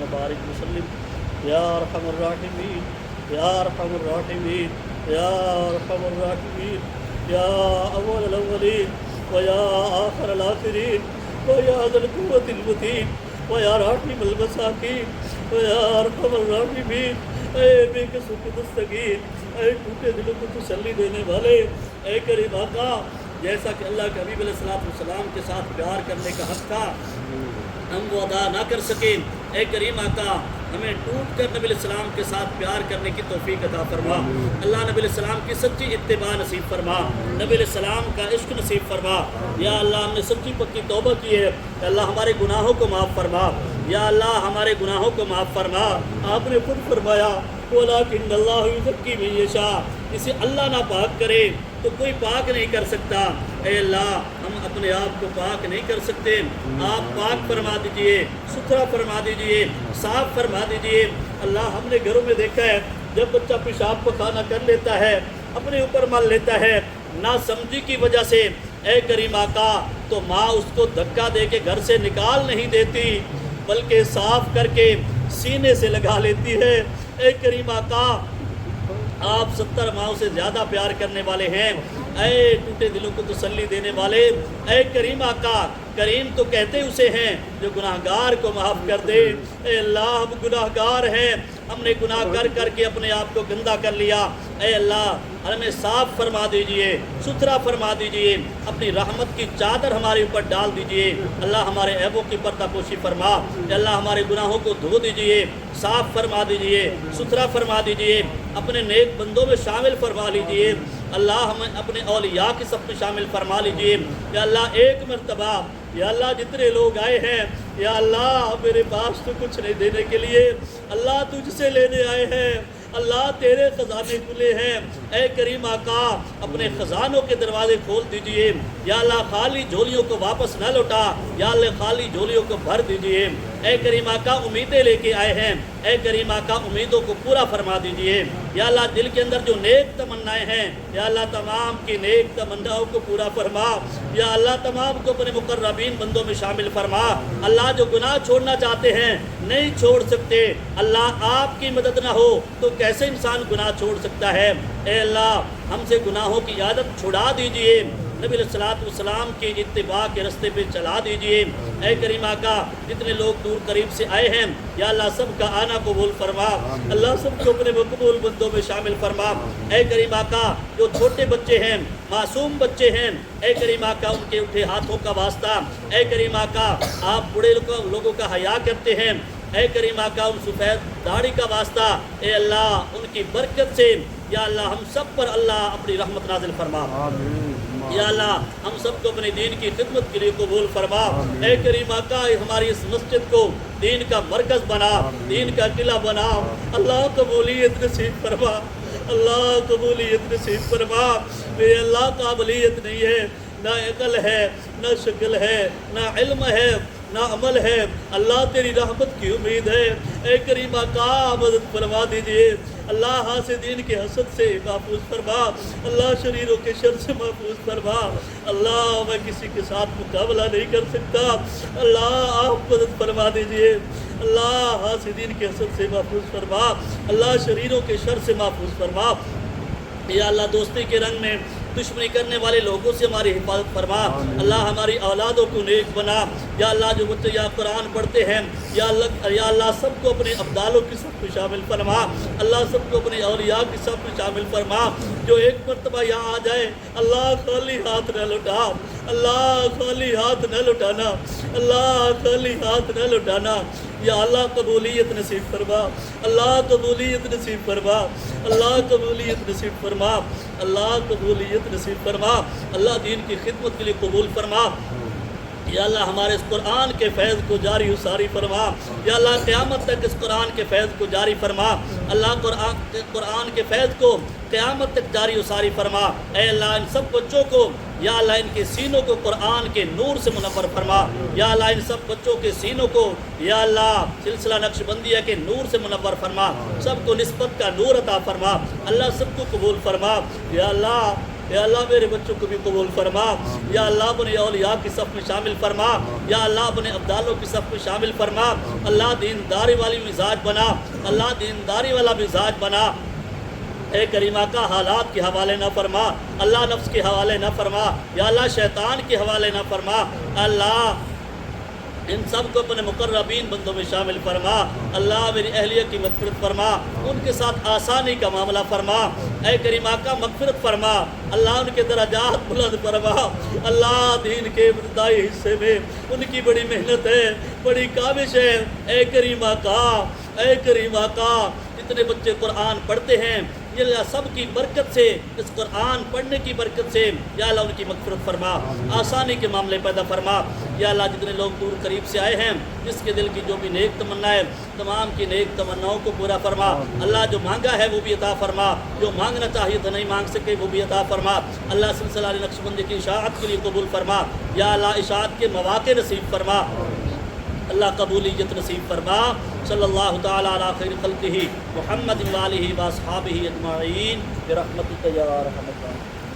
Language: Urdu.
وبارك وسلم يا ارحم الراحمين يا ارحم الراحمين يا ارحم الراحمين يا اول الاولين ويا آخر الآخرين ويا ذا القوة المتين ويا راحم المساکین ويا ارحم الراحمین، اے بے کسو کو دستگیر، اے ٹوٹے دلوں کو تسلی دینے والے، اے کریم آقا، جیسا کہ اللہ کے حبیب علیہ السلام کے ساتھ پیار کرنے کا حق تھا ہم وہ ادا نہ کر سکیں، اے کریم آقا ہمیں ٹوٹ کر نبی علیہ السلام کے ساتھ پیار کرنے کی توفیق عطا فرما۔ اللہ نبی علیہ السلام کی سچی اتباع نصیب فرما، نبی علیہ السلام کا عشق نصیب فرما۔ یا اللہ ہم نے سچی پکی توبہ کی ہے، یا اللہ ہمارے گناہوں کو معاف فرما، یا اللہ ہمارے گناہوں کو معاف فرما۔ آپ نے خود فرمایا وَلَٰكِنَّ اللَّهُ يُزَكِّي مَن يَشَاءُ، اسے اللہ نہ پاک کرے تو کوئی پاک نہیں کر سکتا۔ اے اللہ ہم اپنے آپ کو پاک نہیں کر سکتے، آپ پاک فرما دیجئے، ستھرا فرما دیجئے، صاف فرما دیجئے۔ اللہ ہم نے گھروں میں دیکھا ہے جب بچہ پیشاب پخانہ کر لیتا ہے اپنے اوپر مل لیتا ہے نہ سمجھی کی وجہ سے، اے کریم آقا تو ماں اس کو دھکا دے کے گھر سے نکال نہیں دیتی بلکہ صاف کر کے سینے سے لگا لیتی ہے۔ اے کریم آقا آپ 70 ماؤں سے زیادہ پیار کرنے والے ہیں، اے ٹوٹے دلوں کو تسلی دینے والے، اے کریم آقا، کریم تو کہتے اسے ہیں جو گناہگار کو معاف کر دے۔ اے اللہ ہم گناہگار ہیں، ہم نے گناہ کر کر کے اپنے آپ کو گندا کر لیا، اے اللہ ہمیں صاف فرما دیجئے، ستھرا فرما دیجئے، اپنی رحمت کی چادر ہمارے اوپر ڈال دیجئے۔ اللہ ہمارے عیبوں کی پردہ پوشی فرما، اے اللہ ہمارے گناہوں کو دھو دیجئے، صاف فرما دیجئے، ستھرا فرما دیجئے، اپنے نیک بندوں میں شامل فرما لیجئے۔ اللہ ہمیں اپنے اولیاء کی صف میں شامل فرما لیجئے۔ یا اللہ ایک مرتبہ، یا اللہ جتنے لوگ آئے ہیں، یا اللہ میرے پاس تو کچھ نہیں دینے کے لیے، اللہ تجھ سے لینے آئے ہیں، اللہ تیرے خزانے کھلے ہیں، اے کریم آقا اپنے خزانوں کے دروازے کھول دیجئے۔ یا اللہ خالی جھولیوں کو واپس نہ لوٹا، یا اللہ خالی جھولیوں کو بھر دیجئے۔ اے کریم آقا امیدیں لے کے آئے ہیں، اے کریم آقا امیدوں کو پورا فرما دیجئے۔ یا اللہ دل کے اندر جو نیک تمنائیں ہیں، یا اللہ تمام کی نیک تمناؤں کو پورا فرما۔ یا اللہ تمام کو اپنے مقربین بندوں میں شامل فرما۔ اللہ جو گناہ چھوڑنا چاہتے ہیں نہیں چھوڑ سکتے، اللہ آپ کی مدد نہ ہو تو کیسے انسان گناہ چھوڑ سکتا ہے؟ اے اللہ ہم سے گناہوں کی عادت چھڑا دیجئے، نبی علیہ السلام کی اتباع کے رستے پہ چلا دیجئے۔ اے کریم آقا جتنے لوگ دور قریب سے آئے ہیں، یا اللہ سب کا آنا قبول فرما، اللہ سب کو اپنے مقبول بندوں میں شامل فرما۔ اے کریم آقا جو چھوٹے بچے ہیں، معصوم بچے ہیں، اے کریم آقا ان کے اٹھے ہاتھوں کا واسطہ، اے کریم آقا آپ بڑے لوگوں کا حیا کرتے ہیں، اے کریم آقا ان سفید داڑھی کا واسطہ، اے اللہ ان کی برکت سے یا اللہ ہم سب پر اللہ اپنی رحمت نازل فرما۔ یا اللہ ہم سب کو اپنے دین کی خدمت کے لیے قبول فرما۔ اے کریم آقا ہماری اس مسجد کو دین کا مرکز بنا، دین کا قلعہ بنا، اللہ قبولیت نصیب فرما، اللہ قبولیت نصیب فرما۔ اے اللہ قابلیت نہیں ہے، نہ عقل ہے، نہ شکل ہے، نہ علم ہے، نہ عمل ہے، اللہ تیری رحمت کی امید ہے۔ اے کریم آقا مدد فرما دیجئے، اللہ حاسدین کے حسد سے محفوظ فرما، اللہ شریروں کے شر سے محفوظ فرما۔ اللہ میں کسی کے ساتھ مقابلہ نہیں کر سکتا، اللہ آپ مدد فرما دیجئے، اللہ حاسدین کے حسد سے محفوظ فرما، اللہ شریروں کے شر سے محفوظ فرما۔ یا اللہ دوستی کے رنگ میں دشمنی کرنے والے لوگوں سے ہماری حفاظت فرما، اللہ ہماری اولادوں کو نیک بنا۔ یا اللہ جو بچے یا قرآن پڑھتے ہیں، یا اللہ سب کو اپنے ابدالوں کی صف میں شامل فرما، اللہ سب کو اپنے اولیاء کی صف میں شامل فرما۔ جو ایک مرتبہ یہاں آ جائے اللہ خالی ہاتھ نہ لوٹا، اللہ خالی ہاتھ نہ لوٹانا، اللہ خالی ہاتھ نہ لوٹانا۔ یا اللہ قبولیت نصیب فرما، اللہ قبولیت نصیب فرما، اللہ قبولیت نصیب فرما، اللہ قبولیت نصیب فرما، اللہ دین کی خدمت کے لیے قبول فرما۔ یا اللہ ہمارے اس قرآن کے فیض کو جاری و ساری فرما، یا اللہ قیامت تک اس قرآن کے فیض کو جاری فرما، اللہ قرآن کے فیض کو قیامت تک جاری و ساری فرما۔ اے اللہ ان سب بچوں کو یا اللہ ان کے سینوں کو قرآن کے نور سے منور فرما، یا اللہ ان سب بچوں کے سینوں کو یا اللہ سلسلہ نقش بندیہ کے نور سے منور فرما، سب کو نسبت کا نور عطا فرما، اللہ سب کو قبول فرما۔ یا اللہ یا اللہ میرے بچوں کو بھی قبول فرما، یا اللہ اپنے اولیاء کی صف میں شامل فرما، یا اللہ اپنے ابدالوں کی صف میں شامل فرما، اللہ دینداری والی مزاج بنا، اللہ دینداری والا مزاج بنا، اے کریمہ کا حالات کے حوالے نہ فرما، اللہ نفس کے حوالے نہ فرما، یا اللہ شیطان کے حوالے نہ فرما، اللہ ان سب کو اپنے مقربین بندوں میں شامل فرما، اللہ میری اہلیہ کی مغفرت فرما، ان کے ساتھ آسانی کا معاملہ فرما، اے کریم آقا مغفرت فرما، اللہ ان کے درجات بلند فرما، اللہ دین کے ابتدائی حصے میں ان کی بڑی محنت ہے، بڑی کاوش ہے، اے کریم آقا، اے کریم آقا، جتنے بچے قرآن پڑھتے ہیں یا اللہ سب کی برکت سے، اس قرآن پڑھنے کی برکت سے یا اللہ ان کی مغفرت فرما، آسانی کے معاملے پیدا فرما، یا اللہ جتنے لوگ دور قریب سے آئے ہیں جس کے دل کی جو بھی نیک تمنا ہے تمام کی نیک تمناؤں کو پورا فرما، اللہ جو مانگا ہے وہ بھی عطا فرما، جو مانگنا چاہیے تو نہیں مانگ سکے وہ بھی عطا فرما، اللہ سلسلہ نقش بندی کی اشاعت کے لیے قبول فرما، یا اللہ اشاعت کے مواقع نصیب فرما، اللہ قبولیت نصیب فرما، صلی اللہ تعالی علی خیر خلقہ محمد و آلہ و اصحابہ اجمعین برحمتک یا ارحم الراحمین۔